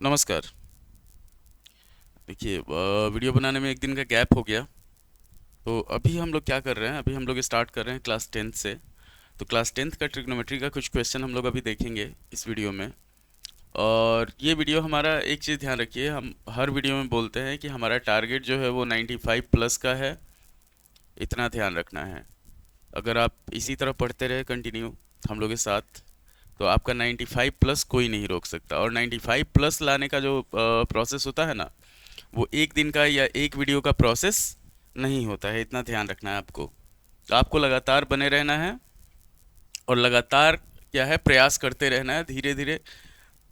नमस्कार। देखिए वीडियो बनाने में एक दिन का गैप हो गया। तो अभी हम लोग क्या कर रहे हैं, अभी हम लोग स्टार्ट कर रहे हैं क्लास टेंथ से। तो क्लास टेंथ का ट्रिग्नोमेट्री का कुछ क्वेश्चन हम लोग अभी देखेंगे इस वीडियो में। और ये वीडियो हमारा, एक चीज़ ध्यान रखिए, हम हर वीडियो में बोलते हैं कि हमारा टारगेट जो है वो 95 प्लस का है। इतना ध्यान रखना है। अगर आप इसी तरह पढ़ते रहे कंटिन्यू हम लोग के साथ, तो आपका 95 प्लस कोई नहीं रोक सकता। और 95 प्लस लाने का जो प्रोसेस होता है ना, वो एक दिन का या एक वीडियो का प्रोसेस नहीं होता है। इतना ध्यान रखना है आपको। तो आपको लगातार बने रहना है और लगातार क्या है, प्रयास करते रहना है धीरे धीरे।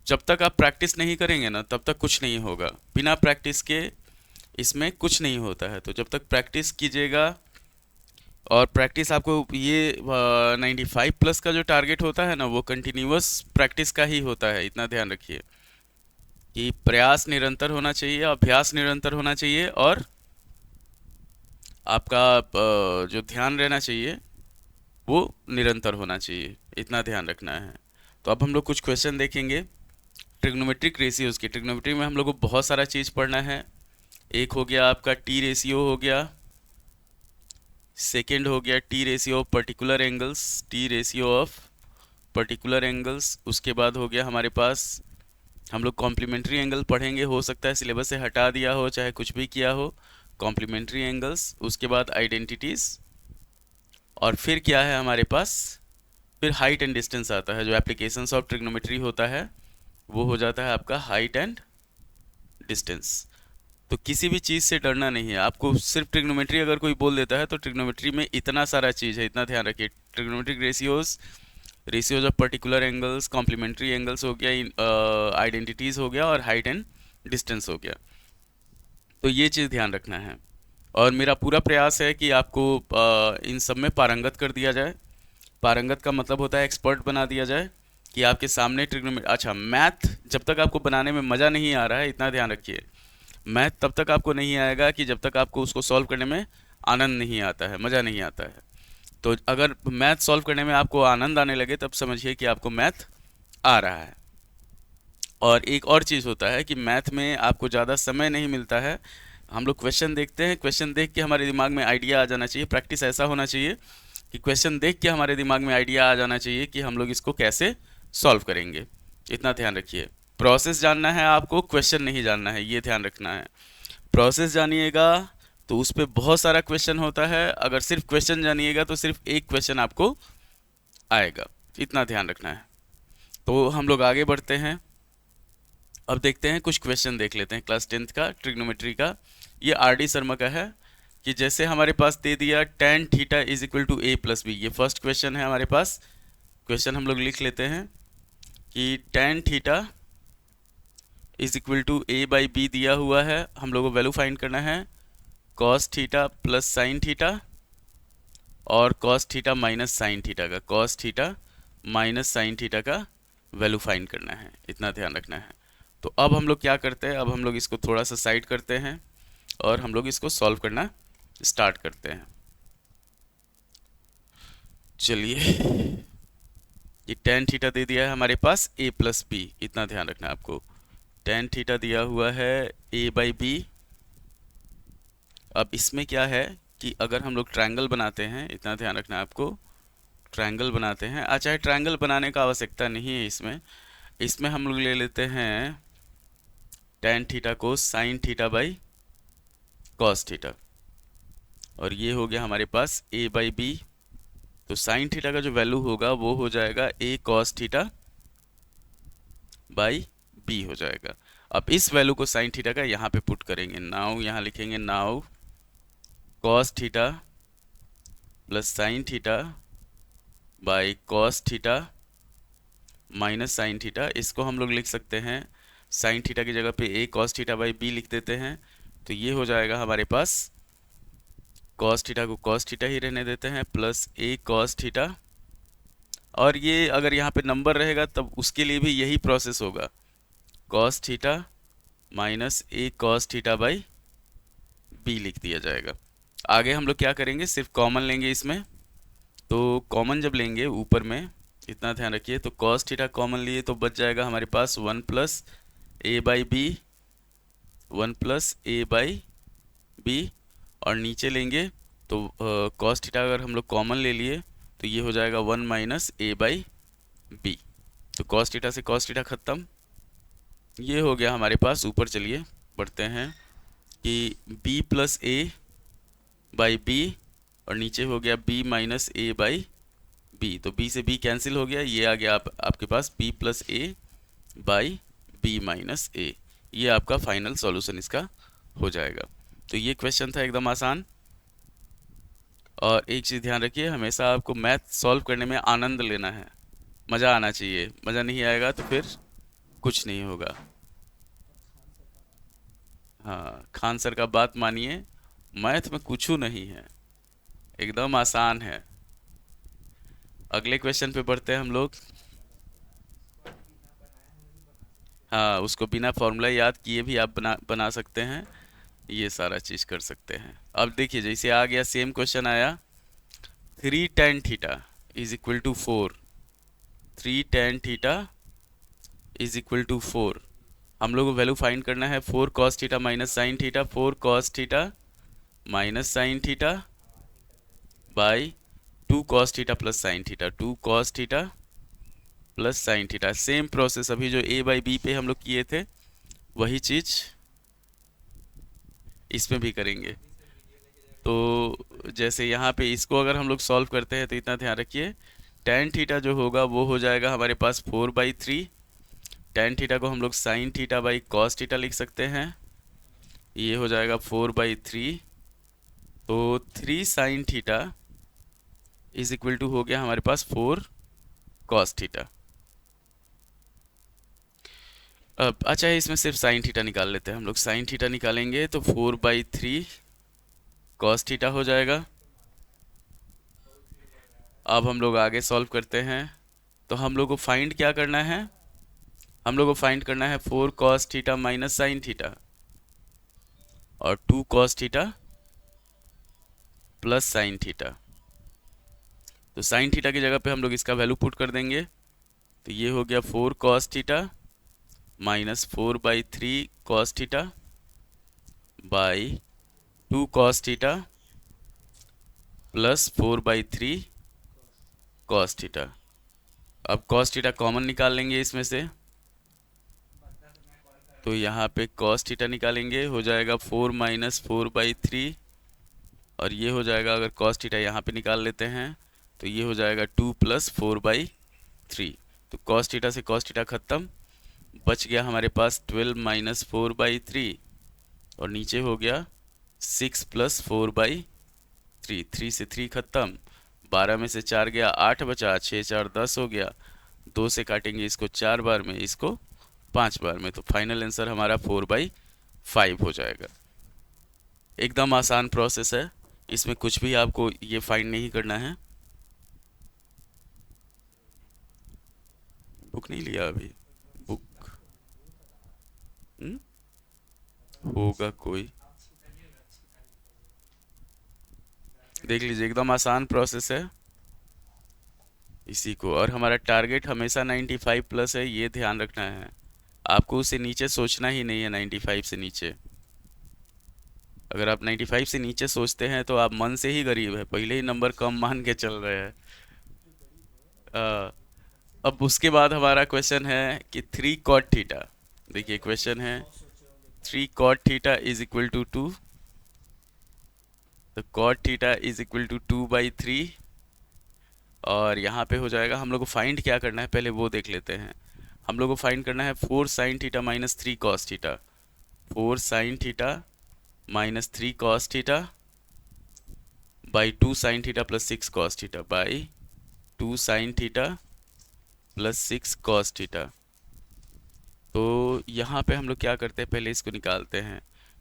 जब तक आप प्रैक्टिस नहीं करेंगे ना, तब तक कुछ नहीं होगा। बिना प्रैक्टिस के इसमें कुछ नहीं होता है। तो जब तक प्रैक्टिस कीजिएगा, और प्रैक्टिस आपको ये 95 प्लस का जो टारगेट होता है ना, वो कंटिन्यूअस प्रैक्टिस का ही होता है। इतना ध्यान रखिए कि प्रयास निरंतर होना चाहिए, अभ्यास निरंतर होना चाहिए, और आपका जो ध्यान रहना चाहिए वो निरंतर होना चाहिए। इतना ध्यान रखना है। तो अब हम लोग कुछ क्वेश्चन देखेंगे ट्रिग्नोमेट्रिक रेशियोज की। ट्रिग्नोमेट्री में हम लोग को बहुत सारा चीज़ पढ़ना है। एक हो गया आपका टी रेशियो हो गया, सेकेंड हो गया T ratio of particular angles, T ratio of particular angles. उसके बाद हो गया हमारे पास, हम लोग कॉम्प्लीमेंट्री एंगल पढ़ेंगे। हो सकता है सिलेबस से हटा दिया हो, चाहे कुछ भी किया हो, कॉम्प्लीमेंट्री एंगल्स। उसके बाद आइडेंटिटीज़। और फिर क्या है हमारे पास, फिर हाइट एंड डिस्टेंस आता है। जो एप्लीकेशंस ऑफ ट्रिग्नोमेट्री होता है वो हो जाता है आपका हाइट एंड डिस्टेंस। तो किसी भी चीज़ से डरना नहीं है आपको। सिर्फ ट्रिग्नोमेट्री अगर कोई बोल देता है, तो ट्रिग्नोमेट्री में इतना सारा चीज़ है। इतना ध्यान रखिए। Trigonometric ratios, ratios of particular angles, complementary angles हो गया, आइडेंटिटीज़ हो गया, और हाइट एंड डिस्टेंस हो गया। तो ये चीज़ ध्यान रखना है। और मेरा पूरा प्रयास है कि आपको इन सब में पारंगत कर दिया जाए। पारंगत का मतलब होता है एक्सपर्ट बना दिया जाए, कि आपके सामने ट्रिग्नोमेट्री। अच्छा, मैथ जब तक आपको बनाने में मज़ा नहीं आ रहा है, इतना ध्यान रखिए, मैथ तब तक आपको नहीं आएगा कि जब तक आपको उसको सॉल्व करने में आनंद नहीं आता है, मज़ा नहीं आता है। तो अगर मैथ सॉल्व करने में आपको आनंद आने लगे, तब समझिए कि आपको मैथ आ रहा है। और एक और चीज़ होता है कि मैथ में आपको ज़्यादा समय नहीं मिलता है। हम लोग क्वेश्चन देखते हैं, क्वेश्चन देख के हमारे दिमाग में आइडिया आ जाना चाहिए। प्रैक्टिस ऐसा होना चाहिए कि क्वेश्चन देख के हमारे दिमाग में आइडिया आ जाना चाहिए कि हम लोग इसको कैसे सॉल्व करेंगे। इतना ध्यान रखिए। प्रोसेस जानना है आपको, क्वेश्चन नहीं जानना है, ये ध्यान रखना है। प्रोसेस जानिएगा तो उस पर बहुत सारा क्वेश्चन होता है। अगर सिर्फ क्वेश्चन जानिएगा तो सिर्फ एक क्वेश्चन आपको आएगा। इतना ध्यान रखना है। तो हम लोग आगे बढ़ते हैं। अब देखते हैं, कुछ क्वेश्चन देख लेते हैं क्लास टेंथ का ट्रिग्नोमेट्री का। ये आर डी शर्मा का है। कि जैसे हमारे पास दे दिया tan theta is equal to A plus B. ये फर्स्ट क्वेश्चन है हमारे पास। क्वेश्चन हम लोग लिख लेते हैं कि tan theta is equal to A by B दिया हुआ है। हम लोग को वैल्यू फाइंड करना है cos theta plus sine theta, और cos theta minus sign theta का, cos theta minus sign theta का वैल्यू फाइंड करना है। इतना ध्यान रखना है। तो अब हम लोग क्या करते हैं, अब हम लोग इसको थोड़ा सा साइड करते हैं और हम लोग इसको सॉल्व करना स्टार्ट करते हैं। चलिए, ये tan थीटा दे दिया है हमारे पास a प्लस बी। इतना ध्यान रखना है आपको। tan थीटा दिया हुआ है a बाई बी। अब इसमें क्या है कि अगर हम लोग ट्रायंगल बनाते हैं, इतना ध्यान रखना है आपको, ट्रायंगल बनाते हैं। अच्छा, ट्रायंगल बनाने का आवश्यकता नहीं है इसमें। इसमें हम लोग ले लेते हैं tan थीटा को sine theta by cos theta, और ये हो गया हमारे पास a बाई बी। तो साइन थीटा का जो वैल्यू होगा वो हो जाएगा a cos theta by B हो जाएगा। अब इस वैल्यू को साइन थीटा का यहाँ पे पुट करेंगे। नाउ यहाँ लिखेंगे now cos theta plus sign theta by cos theta minus sine theta. इसको हम लोग लिख सकते हैं, साइन थीटा की जगह पे a cos theta by B लिख देते हैं। तो ये हो जाएगा हमारे पास, कॉस थीटा को कॉस थीटा ही रहने देते हैं, प्लस a कॉस थीटा। और ये अगर यहाँ पे नंबर रहेगा तब उसके लिए भी यही प्रोसेस होगा, cos theta minus a cos theta by B लिख दिया जाएगा। आगे हम लोग क्या करेंगे, सिर्फ कॉमन लेंगे इसमें। तो कॉमन जब लेंगे ऊपर में, इतना ध्यान रखिए, तो कॉस थीटा कॉमन लिए तो बच जाएगा हमारे पास 1 plus A by B, 1 plus A by B, और नीचे लेंगे तो कॉस थीटा अगर हम लोग कॉमन ले लिए तो ये हो जाएगा 1 माइनस ए बाई बी। तो कॉस थीटा से कॉस थीटा खत्म। ये हो गया हमारे पास। ऊपर चलिए बढ़ते हैं कि b plus A by B, और नीचे हो गया b minus a by B. तो b से b कैंसिल हो गया, ये आ गया आपके पास b plus A by b minus a. ये आपका फाइनल सॉल्यूशन इसका हो जाएगा। तो ये क्वेश्चन था एकदम आसान। और एक चीज़ ध्यान रखिए, हमेशा आपको मैथ सॉल्व करने में आनंद लेना है, मज़ा आना चाहिए। मज़ा नहीं आएगा तो फिर कुछ नहीं होगा। हाँ, खान सर का बात मानिए, मैथ में कुछ नहीं है, एकदम आसान है। अगले क्वेश्चन पे बढ़ते हैं हम लोग। हाँ, उसको बिना फॉर्मूला याद किए भी आप बना सकते हैं, ये सारा चीज़ कर सकते हैं। अब देखिए जैसे आ गया, सेम क्वेश्चन आया, 3 tan theta is equal to 4, 3 tan theta is equal to 4। हम लोग को वैल्यू फाइंड करना है 4 cos theta minus sine theta, 4 cos theta minus sign theta by 2 cos theta plus sine theta, 2 cos theta plus sine theta. Same process अभी जो a by B पे हम लोग किए थे वही चीज़ इसमें भी करेंगे। तो जैसे यहाँ पे इसको अगर हम लोग सॉल्व करते हैं तो इतना ध्यान रखिए, tan थीटा जो होगा वो हो जाएगा हमारे पास 4/3। tan थीटा को हम लोग sine theta by cos theta लिख सकते हैं, ये हो जाएगा 4/3। तो 3 sine theta is equal to हो गया हमारे पास 4 कॉस थीटा। अब अच्छा है, इसमें सिर्फ साइन थीटा निकाल लेते हैं हम लोग। साइन थीटा निकालेंगे तो 4/3 कॉस थीटा हो जाएगा। अब हम लोग आगे सॉल्व करते हैं। तो हम लोग को फाइंड क्या करना है, हम लोग को फाइंड करना है 4 cos theta minus sine theta और 2 cos theta plus sine theta. तो साइन थीटा की जगह पे हम लोग इसका वैल्यू पुट कर देंगे, तो ये हो गया 4 cos theta minus 4/3 cos theta by 2 cos theta plus 4/3 cos theta. अब cos थीटा कॉमन निकाल लेंगे इसमें से, तो यहाँ पे cos थीटा निकालेंगे, हो जाएगा 4 माइनस 4/3, और ये हो जाएगा, अगर cos थीटा यहाँ पे निकाल लेते हैं तो ये हो जाएगा 2 प्लस 4/3। तो cos थीटा से cos थीटा खत्म, बच गया हमारे पास 12 माइनस 4/3, और नीचे हो गया 6 प्लस 4/3। 3 से 3 खत्म, 12 में से 4 गया, 8 बचा, 6 4 10 हो गया। 2 से काटेंगे इसको 4 बार में, इसको 5 बार में, तो फाइनल आंसर हमारा 4/5 हो जाएगा। एकदम आसान प्रोसेस है, इसमें कुछ भी आपको ये फाइंड नहीं करना है। बुक नहीं लिया अभी? बुक होगा कोई, देख लीजिए, एकदम आसान प्रोसेस है इसी को। और हमारा टारगेट हमेशा 95 प्लस है, ये ध्यान रखना है आपको, उससे नीचे सोचना ही नहीं है। 95 से नीचे, अगर आप 95 से नीचे सोचते हैं तो आप मन से ही गरीब है, पहले ही नंबर कम मान के चल रहे हैं। अब उसके बाद हमारा क्वेश्चन है कि 3 cot थीटा। देखिए क्वेश्चन है 3 cot theta is equal to 2, तो cot theta is equal to 2/3। और यहाँ पे हो जाएगा, हम लोग को फाइंड क्या करना है पहले वो देख लेते हैं। हम लोग को फाइंड करना है 4 sine theta minus 3 cos theta, 4 sine theta minus 3 cos theta by 2 sine theta plus 6 cos theta by 2 sine theta plus 6 cos theta. तो यहाँ पे हम लोग क्या करते हैं, पहले इसको निकालते हैं।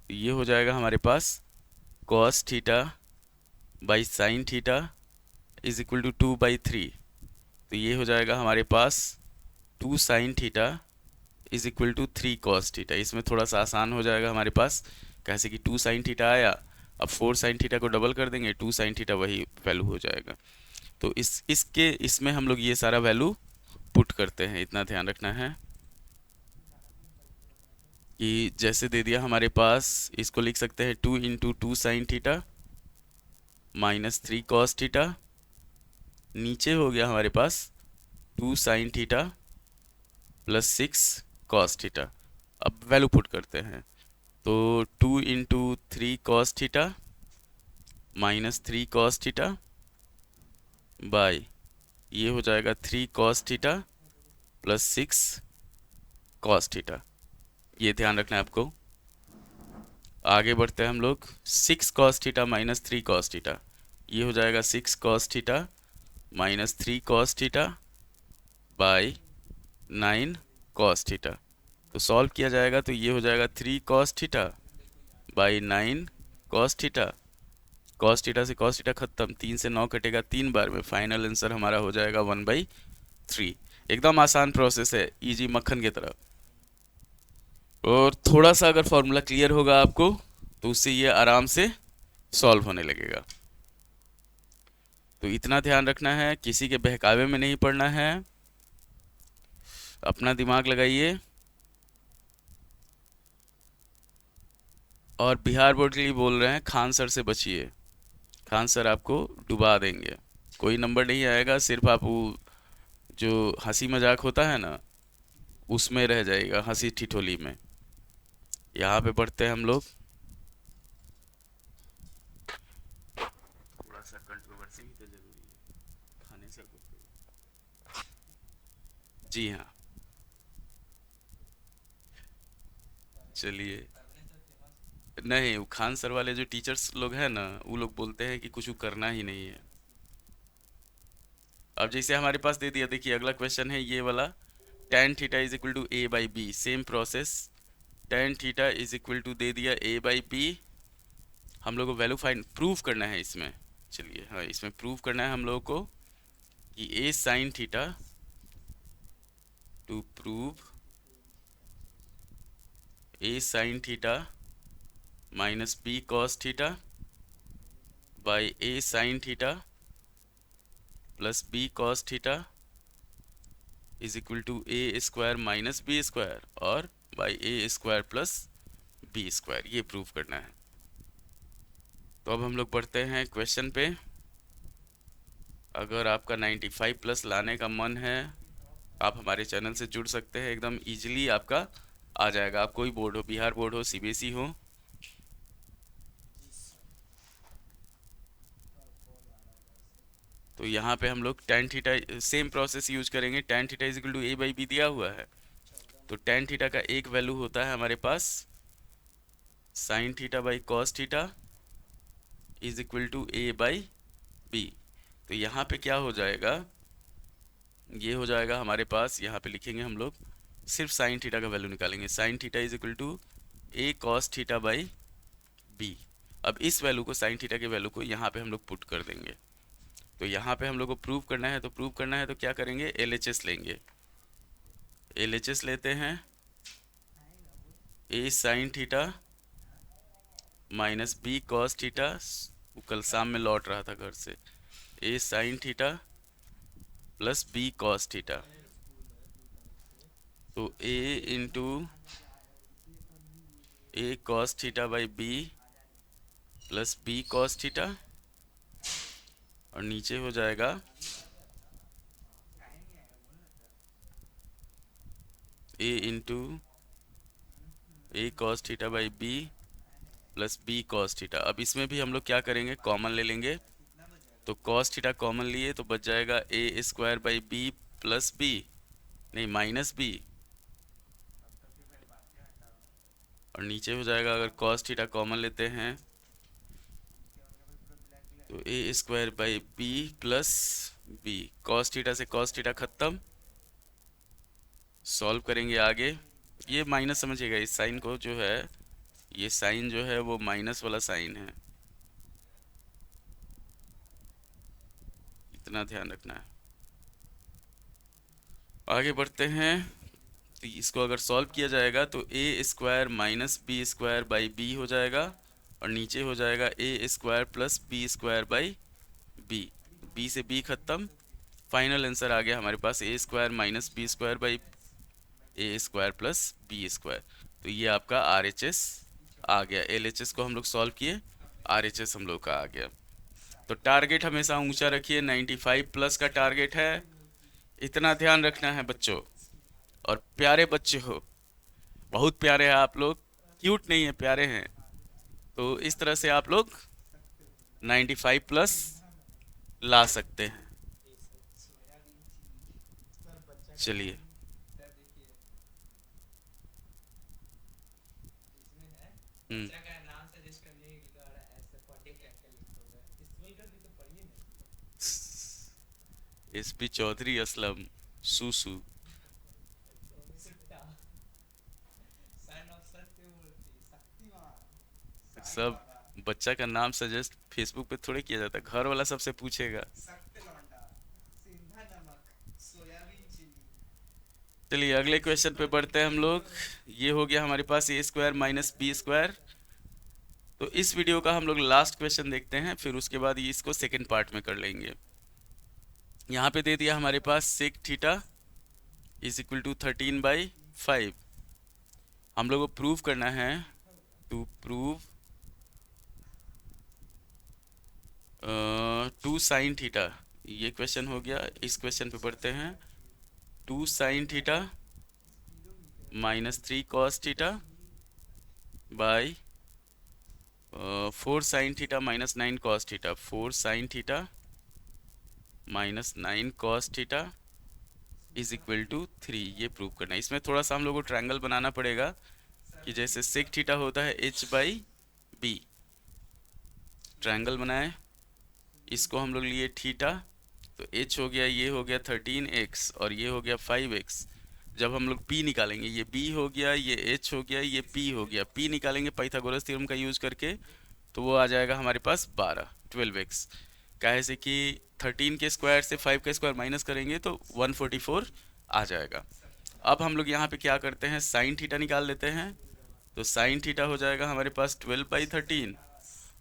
तो ये हो जाएगा हमारे पास cos theta by sine theta is equal to 2/3। तो ये हो जाएगा हमारे पास 2 sine theta is equal to 3 cos theta. इसमें थोड़ा सा आसान हो जाएगा हमारे पास, कैसे कि 2 साइन थीटा आया, अब 4 साइन थीटा को डबल कर देंगे, 2 साइन थीटा वही वैल्यू हो जाएगा। तो इसमें हम लोग ये सारा वैल्यू पुट करते हैं, इतना ध्यान रखना है। कि जैसे दे दिया हमारे पास, इसको लिख सकते हैं 2 × 2 साइन थीटा -3 कॉस थीटा, नीचे हो गया हमारे पास 2 साइन थीटा +6 कॉस थीटा। अब वैल्यू पुट करते हैं, तो 2 × 3 cos theta -3 cos theta by ये हो जाएगा 3 कॉस थीटा +6 कॉस थीटा। ये ध्यान रखना है आपको। आगे बढ़ते हैं हम लोग, 6 कॉस थीटा -3 कॉस थीटा, ये हो जाएगा 6 cos theta -3 cos theta by 9 cos theta. तो सॉल्व किया जाएगा तो ये हो जाएगा 3 cos theta by 9 cos theta. Cos theta से कॉस थीटा खत्म, 3 से 9 कटेगा 3 बार में, फाइनल आंसर हमारा हो जाएगा 1/3। एकदम आसान प्रोसेस है, इजी मक्खन की तरह। और थोड़ा सा अगर फॉर्मूला क्लियर होगा आपको तो उससे ये आराम से सॉल्व होने लगेगा। तो इतना ध्यान रखना है, किसी के बहकावे में नहीं पड़ना है, अपना दिमाग लगाइए। और बिहार बोर्ड के लिए बोल रहे हैं, खान सर से बचिए, खान सर आपको डुबा देंगे। कोई नंबर नहीं आएगा, सिर्फ आप वो जो हंसी मजाक होता है ना उसमें रह जाएगा, हंसी ठिठोली में। यहाँ पे पढ़ते हैं हम लोग, थोड़ा सा कंट्रोवर्सी भी तो जरूरी है, खाने सर को। जी हाँ, चलिए। नहीं, वो खान सर वाले जो टीचर्स लोग हैं ना, वो लोग बोलते हैं कि कुछ करना ही नहीं है। अब जैसे हमारे पास दे दिया, देखिए अगला क्वेश्चन है ये वाला, tan theta is equal to a/b, same process. tan theta is equal to दे दिया a/b, हम लोग को वैल्यू फाइंड प्रूव करना है इसमें। चलिए हाँ, इसमें प्रूव करना है हम लोगों को कि a sin theta, to prove a sin theta -b cos theta by a sin theta +b cos theta is equal to a² - b² और बाई a² + b², ये प्रूव करना है। तो अब हम लोग पढ़ते हैं क्वेश्चन पे। अगर आपका 95+ लाने का मन है, आप हमारे चैनल से जुड़ सकते हैं, एकदम इजीली आपका आ जाएगा। आप कोई बोर्ड हो, बिहार बोर्ड हो, सीबीएसई हो। तो यहाँ पे हम लोग tan theta same process use करेंगे। tan theta is equal to a/b दिया हुआ है, तो tan थीटा का एक वैल्यू होता है हमारे पास sin theta by cos theta is equal to a/b। तो यहाँ पे क्या हो जाएगा, ये हो जाएगा हमारे पास, यहाँ पे लिखेंगे हम लोग, सिर्फ sin थीटा का वैल्यू निकालेंगे, sin theta is equal to a cos theta by b। अब इस वैल्यू को, sin थीटा के वैल्यू को यहाँ पे हम लोग पुट कर देंगे। तो यहाँ पे हम लोग को प्रूव करना है, तो प्रूव करना है तो क्या करेंगे, LHS लेंगे। LHS लेते हैं, a sin theta -b cos theta, कल शाम में लौट रहा था घर से, a sin theta +b cos theta, तो a into a cos theta by b +b cos theta, और नीचे हो जाएगा a into a cos theta by b +b cos theta. अब इसमें भी हम लोग क्या करेंगे, कॉमन ले लेंगे। तो cos थीटा कॉमन लिए तो बच जाएगा a² by b plus b, नहीं माइनस b, और नीचे हो जाएगा, अगर cos थीटा कॉमन लेते हैं तो a² by b plus b, cos theta से cos थीटा खत्म। सॉल्व करेंगे आगे, ये माइनस समझिएगा, इस साइन को जो है, ये साइन जो है वो माइनस वाला साइन है, इतना ध्यान रखना है। आगे बढ़ते हैं, तो इसको अगर सॉल्व किया जाएगा तो a² - b² बाई b हो जाएगा, और नीचे हो जाएगा a² + b² by b, b से b खत्म, फाइनल आंसर आ गया हमारे पास a² - b² by A square plus B square. तो ये आपका आर एच एस आ गया। एल एच एस को हम लोग सॉल्व किए, आर एच एस हम लोग का आ गया। तो टारगेट हमेशा ऊंचा रखिए, 95 प्लस का टारगेट है, इतना ध्यान रखना है बच्चों। और प्यारे बच्चे हो, बहुत प्यारे हैं आप लोग, क्यूट नहीं है, प्यारे हैं। तो इस तरह से आप लोग 95 प्लस ला सकते हैं। चलिए, हम्म, एस पी चौधरी असलम सुसु। सब बच्चा का नाम सजेस्ट फेसबुक पे थोड़े किया जाता है, घर वाला सबसे पूछेगा। चलिए अगले क्वेश्चन पे बढ़ते हैं हम लोग। ये हो गया हमारे पास ए स्क्वायर माइनस बी स्क्वायर। तो इस वीडियो का हम लोग लास्ट क्वेश्चन देखते हैं, फिर उसके बाद ये इसको सेकंड पार्ट में कर लेंगे। यहाँ पे दे दिया हमारे पास sec theta is equal to 13/5। हम लोग को प्रूव करना है, टू प्रूव 2 साइन थीटा। ये क्वेश्चन हो गया। इस क्वेश्चन पे पढ़ते हैं, 2 sine theta -3 cos theta by 4 sine theta -9 cos theta. 4 sine theta -9 cos theta is equal to 3। ये प्रूव करना है। इसमें थोड़ा सा हम लोग को ट्रायंगल बनाना पड़ेगा, कि जैसे सेक थीटा होता है h/b। ट्रायंगल बनाए, इसको हम लोग लिए थीटा, तो h हो गया, ये हो गया 13x और ये हो गया 5x। जब हम लोग p निकालेंगे, ये b हो गया, ये h हो गया, ये p हो गया, p निकालेंगे पाइथागोरस थ्योरम का यूज करके, तो वो आ जाएगा हमारे पास 12x। काहे से कि 13 के स्क्वायर से 5 का स्क्वायर माइनस करेंगे तो 144 आ जाएगा। अब हम लोग यहाँ पे क्या करते हैं, साइन थीटा निकाल लेते हैं। तो साइन थीटा हो जाएगा हमारे पास 12/13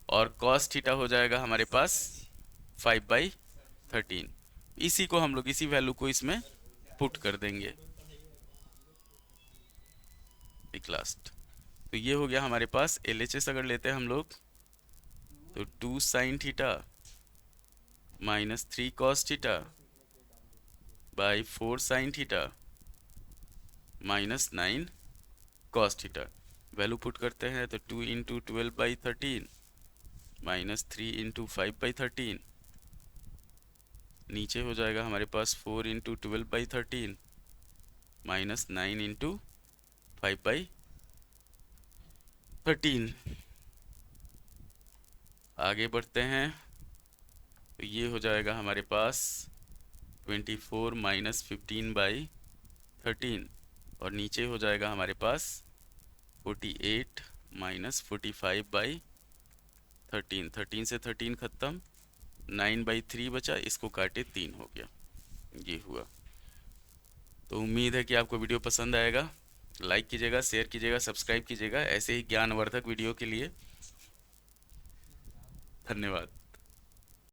और कॉस थीटा हो जाएगा हमारे पास 5/13। इसी को हम लोग, इसी वैल्यू को इसमें पुट कर देंगे एक लास्ट। तो ये हो गया हमारे पास LHS। अगर लेते हैं हम लोग, तो 2 sine theta -3 cos theta by 4 sine theta -9 cos theta. Value put करते हैं तो 2 इंटू 12/13 -3 इंटू 5/13, नीचे हो जाएगा हमारे पास 4 इंटू 12/13 -9 इंटू 5/13। आगे बढ़ते हैं, तो ये हो जाएगा हमारे पास 24 -15/13 और नीचे हो जाएगा हमारे पास 48 -45/13। 13 से 13 खत्म, 9/3 बचा, इसको काटे 3 हो गया। ये हुआ। तो उम्मीद है कि आपको वीडियो पसंद आएगा। लाइक कीजिएगा, शेयर कीजिएगा, सब्सक्राइब कीजिएगा ऐसे ही ज्ञानवर्धक वीडियो के लिए। धन्यवाद।